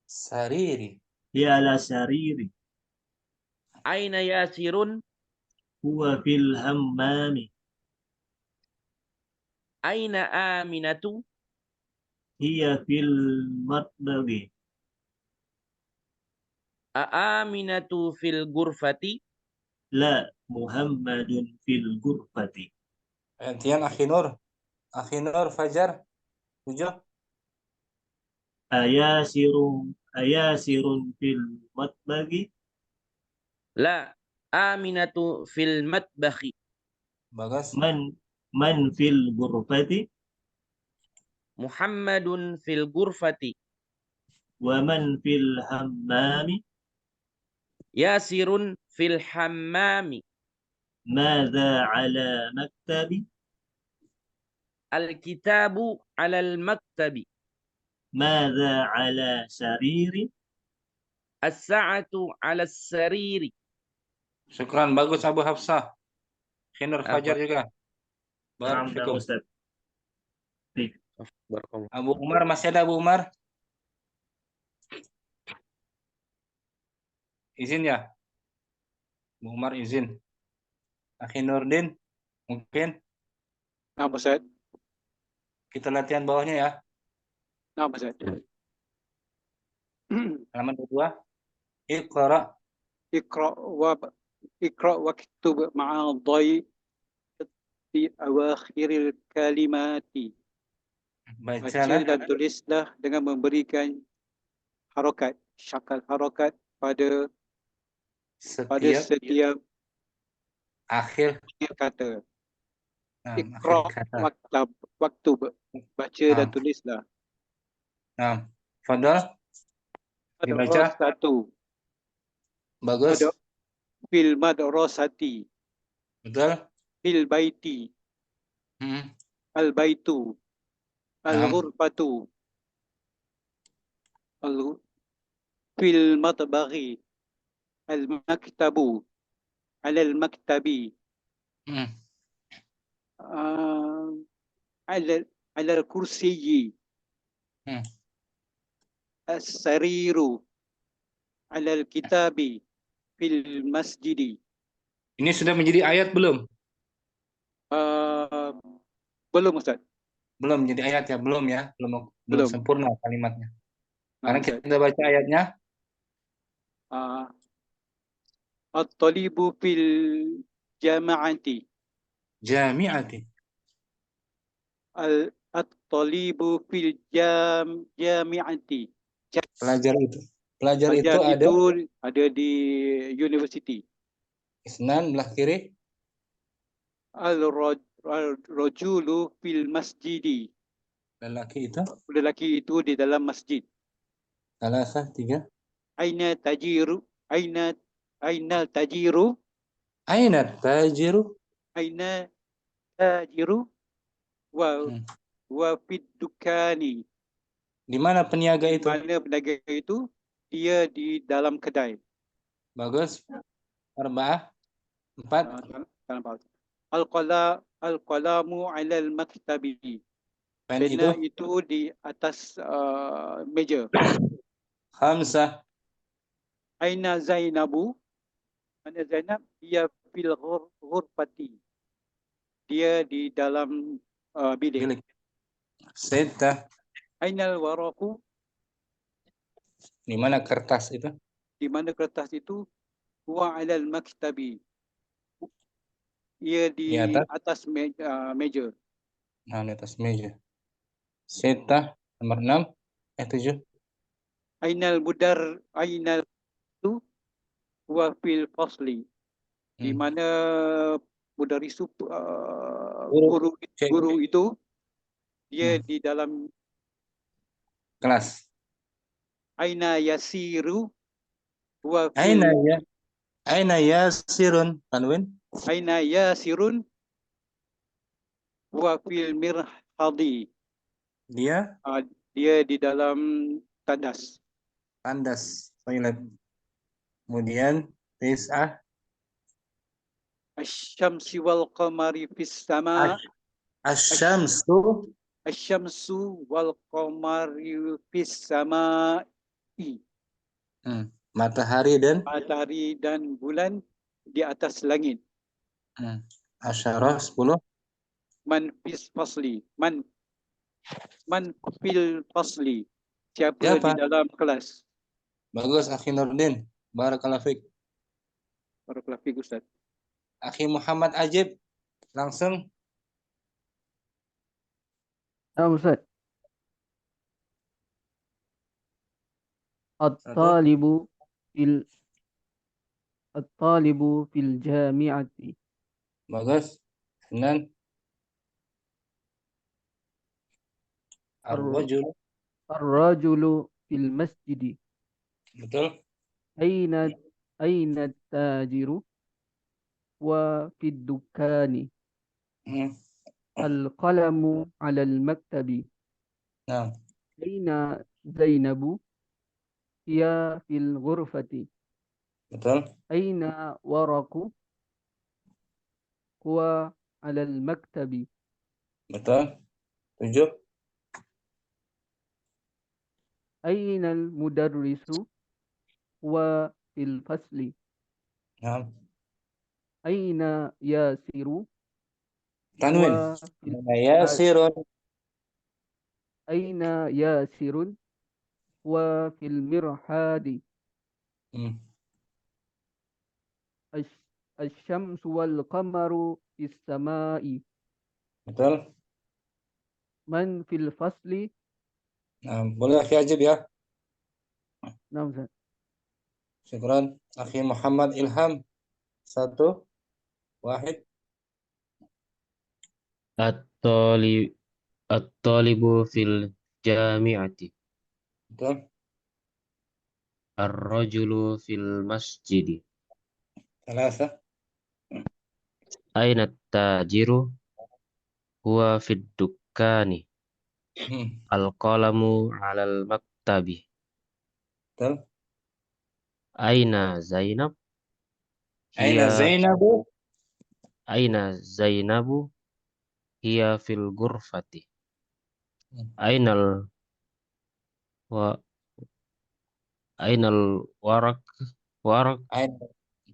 Sariri.
Hiya ala sariri.
Aina Yasirun.
Huwa fil hammami.
Aina Aminatu.
Hiya fil matbaghi.
Aminatu fil ghurfati.
La, Muhammadun fil ghurfati.
Gantian Akhi Nur. Akhi Nur Fajar. 7.
Ayasirun fil matbaghi.
La, Aminatu fil matbakhi.
Bagus.
Man fil ghurfati.
Muhammadun fil ghurfati.
Wa man fil hammami.
Yasirun fil hammami.
Madza ala maktabi.
Al-kitabu ala al-maktabi.
Madza ala sariri.
As-sa'atu ala sariri.
Syukran. Bagus Abu Hafsah. Akhi Nur Fajar juga. Barakallahu.
Ustaz.
Abu Umar, masih ada Abu Umar? Izin ya? Abu Umar izin. Akhi Nurdin, mungkin?
Nah, Ustaz.
Kita latihan bawahnya ya.
Nah, Ustaz.
Halaman 2. Iqra.
Iqra waktub ma'a dhai di awakhiril kalimati. Baca dan tulislah dengan memberikan harokat, syakal harokat pada setiap
akhir
kata. Iqra waktub, baca dan tulislah.
Nah, Fadal dibaca.
1.
Bagus.
Fil madrasati.
Betul.
Fil baiti. Al baitu. Al ghurfatu. Fil matbaghi. Al maktabu. Al maktabi. Al kursiyi. As-sariru. Al kitabi. Fil masjidi.
Ini sudah menjadi ayat belum?
Belum Ustaz.
Belum menjadi ayat ya, belum ya, belum sempurna kalimatnya. Karena kita baca ayatnya.
At-talibu fil jama'ati.
Jami'ati.
At-talibu fil jami'ati.
Pelajar itu
ada di university.
Isnan belah kiri.
Al-rajulu fil masjidi.
Lelaki
itu di dalam masjid.
Salasah 3.
Aina tajiru. Aina tajiru.
Aina tajiru.
Aina tajiru. Wa fid dukani.
Di mana peniaga itu?
Di mana peniaga itu? Dia di dalam kedai.
Bagus. 4.
Al-qalamu 'alal maktabi. Pena itu di atas meja.
5.
Aina Zainabu. Mana Zainab? Dia fil ghurfati. Dia di dalam bilik.
6.
Ainal waraku,
Di mana kertas itu?
di mana kertas itu? Huwa 'alal maktabi. Ia
Di
di
atas?
atas meja.
Nah, di atas meja. Sita, nomor 6. 7.
Ainal itu huwa fil fasli. Di mana mudarisu
Guru.
guru itu dia
Hmm.
di dalam
Kelas.
aina yasiru huwa
Aina
fil
ya? Aina yasirun, Tanwin?
aina yasirun huwa fil mirhadi.
Dia
Dia di dalam tandas.
tandas, toilet. Kemudian tis'ah,
Asy-syamsi wal qamari fis sama.
asyamsu,
Asy-syamsu wal qamari fis sama'i.
matahari dan
Matahari dan bulan di atas langit.
asyarah, 10.
Man fis fasli. Man fil fasli. Siapa di dalam kelas?
Bagus, Akhi Nurdin. Barakallahu fiik.
Barakallahu fiik, Ustaz.
Akhi Muhammad Ajib, langsung.
Ustaz. At-talibu fil jami'ati.
Bagus. Kemudian
Ar-rajulu fil masjidi.
Betul.
Aina tajiru wa fid dukani. Al-qalamu 'ala al-maktabi. Aina Zainabu hiya fil ghurfati.
Betul.
Aina waraku huwa 'ala al-maktabi.
Betul. 7.
Aina al-mudarrisu huwa fil fasli. Aina yasiru
Tanwin. Yasirun.
Aina yasirun wa fil mirhadi. Asy-syamsu wal qamaru fis samai.
Betul.
Man fil fasli.
Boleh Akhi Ajib ya.
Nah, Ustaz.
Syukran. Akhi Muhammad Ilham. 1. Wahid.
At-talibu fil jami'ati.
Betul.
Ar-rajulu fil masjidi.
3.
Aina tajiru huwa fid dukkani. Al-qalamu 'alal maktabi.
Betul.
Aina Zainab?
Aina Zainabu?
Aina Zainabu? Hiya fil ghurfati. Ainal warak?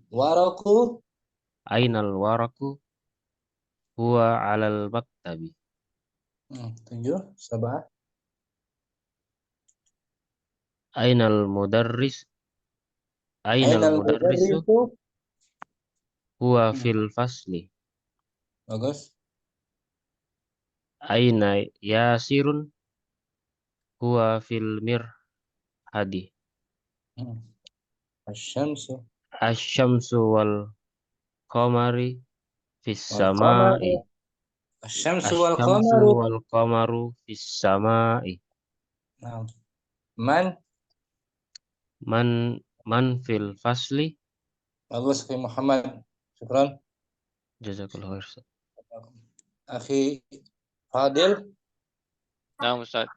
Waraku?
Ainal waraku? Huwa 'alal maktabi.
7. Sabah.
Ainal mudarris? Ainal mudarrisu? Huwa fil fasli.
Bagus.
Aina yasirun? Huwa fil mirhadi.
Asy-syamsu.
Asy-syamsu wal qamari fis samai.
Asy-syamsu wal
Asy-syamsu wal qamaru fis samai. Man fil fasli.
Bagus Akhi Muhammad. Syukran.
Jazakallahu khair.
Akhi Fadil.
Nah, Ustaz.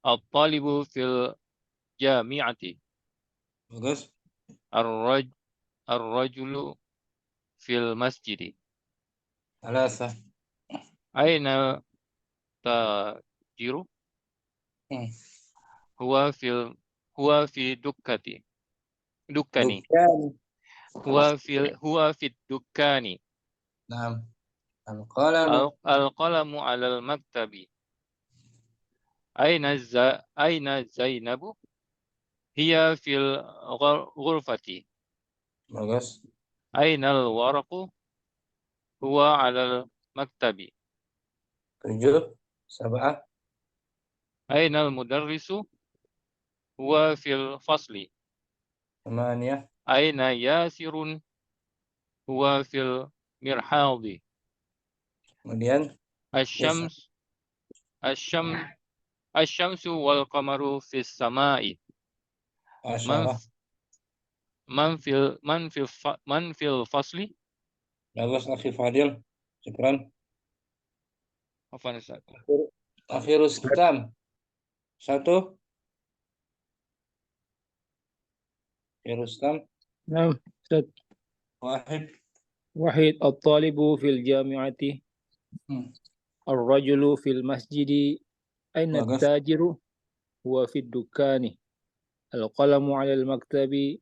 At-talibu fil jami'ati.
Bagus.
Ar-rajulu fil masjidi.
3.
Aina tajiru? Huwa fi dukkani. Huwa fi dukkani.
Naam. Al-qalamu.
Al-qalamu 'alal maktabi. أين زينب؟ هي في الغرفة.
Bagus.
أين الورق؟ هو على المكتب.
7. 7.
أين المدرس؟ هو في الفصل.
8.
أين ياسر؟ هو في المرحاض.
Kemudian
الشمس والقمر في السماء.
Masya
من في الفصل؟
Bagus, Akhi Fadil. Syukran.
عفوا أستاذ.
Akhirus kitam. 1. Akhirus kitam.
نعم أستاذ.
1.
واحد الطالب في الجامعة. الرجل في المسجد. أين
Bagus.
التاجر؟ هو في الدكان. القلم على المكتب.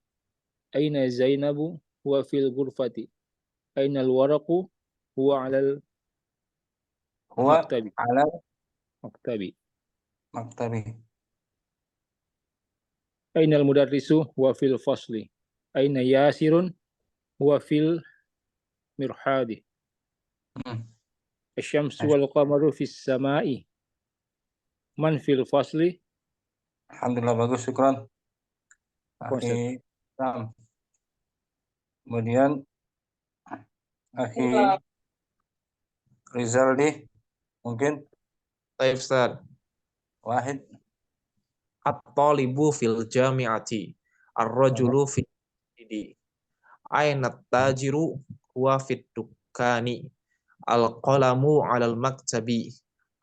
أين زينب؟ هو في الغرفة. أين الورق؟ هو على
هو
المكتب.
على
مكتبي.
مكتبه.
أين المدرس؟ هو في الفصل. أين ياسر؟ هو في المرحاض. الشمس والقمر في السماء. من في الفصل؟
Alhamdulillah, bagus, syukran. Akhi Sam. Kemudian Akhi Rizaldi mungkin.
Baik, Ustaz.
1.
At-talibu fil jami'ati. Ar-rajulu fil masjidi. Aina tajiru? Huwa fit dukkani. Al-qalamu 'alal maktabi.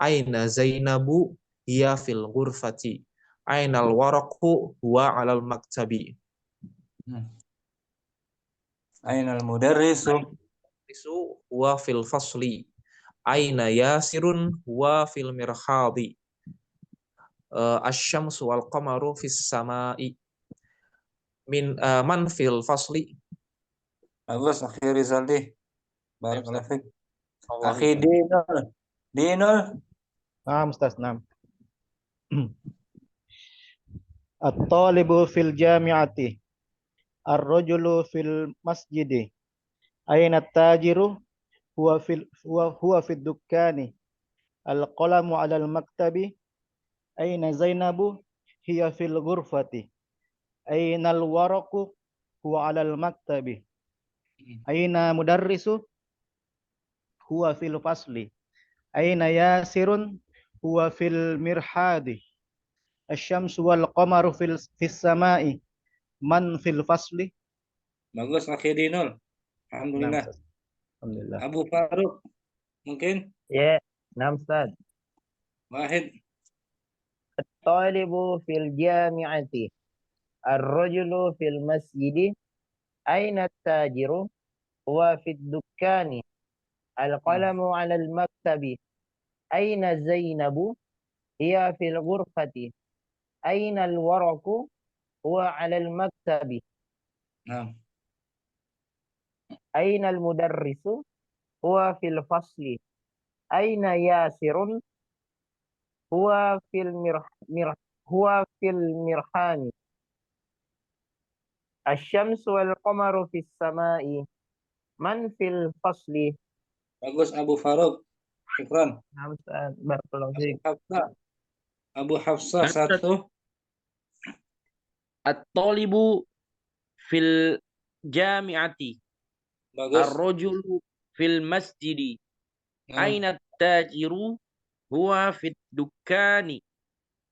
Aina Zainabu? Hiya fil ghurfati. Aina al-waraqu? Huwa 'alal maktabi.
Aina al-mudarrisu?
Huwa fil fasli. Aina Yasirun? Huwa fil mirhadi. Asy-syamsu wal qamaru fis sama'i. Man fil fasli.
Bagus, Akhi Rizaldi. Barakallahu fiik.
Allah
Akhi Dinul.
Naam Ustaz, naam. At-talibu fil jami'ati. Ar-rajulu fil masjidi. Aina at-tajiru? Huwa fid dukkani. Al-qalamu 'alal maktabi. Aina Zainabu? Hiya fil ghurfati. Aina al-waraqu? Huwa 'alal maktabi. Aina mudarrisu? Huwa fil fasli. Aina Yasirun? Huwa fil mirhadi. Asy-syamsu wal qamaru fis sama'i. Man fil fasli?
Bagus, Akhi Dinul. Alhamdulillah.
Alhamdulillah.
Abu Faruk mungkin.
Ya, naam Ustaz.
1.
At-talibu fil jami'ati. Ar-rajulu fil masjidi. Aina at-tajiru? Huwa fid dukkani. Al-qalamu 'alal maktabi. Aina Zainabu? Hiya fil ghurfati. Aina al-waraqu? Huwa 'alal maktabi.
Naam.
Aina al-mudarrisu? Huwa fil fasli. Aina Yasirun? Huwa fil mirhani. Asy-syamsu wal qamaru fis sama'i. Man fil fasli.
Bagus, Abu Faruk. Syukran.
Naam Ustaz, barakallahu fiik.
Abu Hafsah 1.
At-talibu fil jami'ati.
Bagus.
Ar-rajulu fil masjidi. Aina tajiru? Huwa fit dukkani.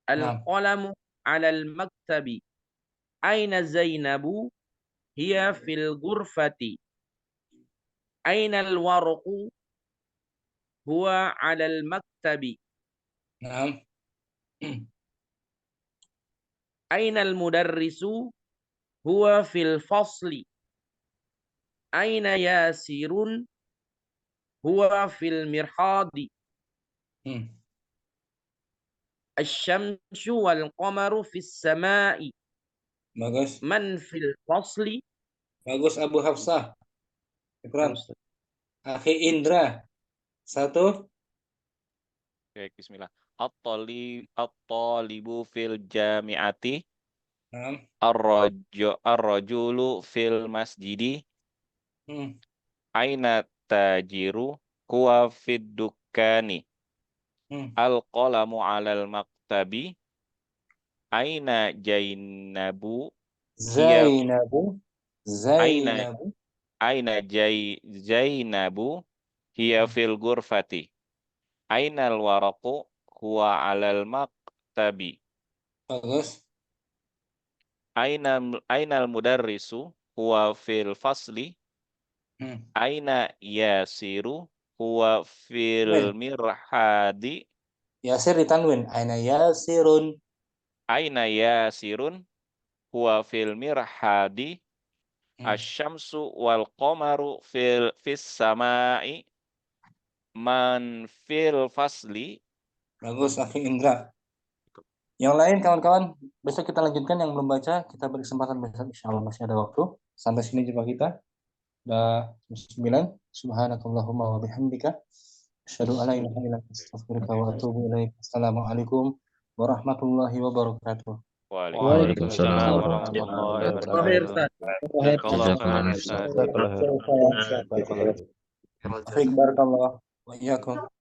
Al-qalamu 'alal maktabi. Aina Zainabu? Hiya fil ghurfati. Aina al-waraqu? Huwa 'alal maktabi.
Naam.
Aina al-mudarrisu? Huwa fil fasli. Aina Yasirun? Huwa fil mirhadi. Asy-syamsu wal qamaru fis sama'i.
Bagus.
Man fil fasli.
Bagus, Abu Hafsah. Syukran. Akhi Indra 1.
Baik, bismillah.
At-talibu fil jami'ati.
Naam.
Ar-rajulu fil masjidi. Aina tajiru huwa fid dukkani. Al-qalamu 'alal maktabi. Aina Zainabu Zainabu hiya fil ghurfati. Aina al-waraqu huwa 'alal maktabi.
Bagus.
Aina al-mudarrisu huwa fil fasli. Aina Yasiru huwa fil mirhadi.
Yasir ditanwin. Aina Yasirun.
Aina Yasirun huwa fil mirhadi. Asyamsu wal qamaru fis samai. Man fil fasli.
Bagus, Akhi Indra. Yang lain kawan-kawan, besok kita lanjutkan. Yang belum baca, kita beri kesempatan besok. Insyaallah masih ada waktu. Sampai sini jumpa kita. Udah 9. Subhanakallahumma wa bihamdika. Asyhadu an la ilaha illa anta astaghfiruka wa atubu ilaik. Assalamualaikum warahmatullahi wabarakatuh.
Waalaikumsalam warahmatullahi wabarakatuh.
Barakallah wa iyyakum.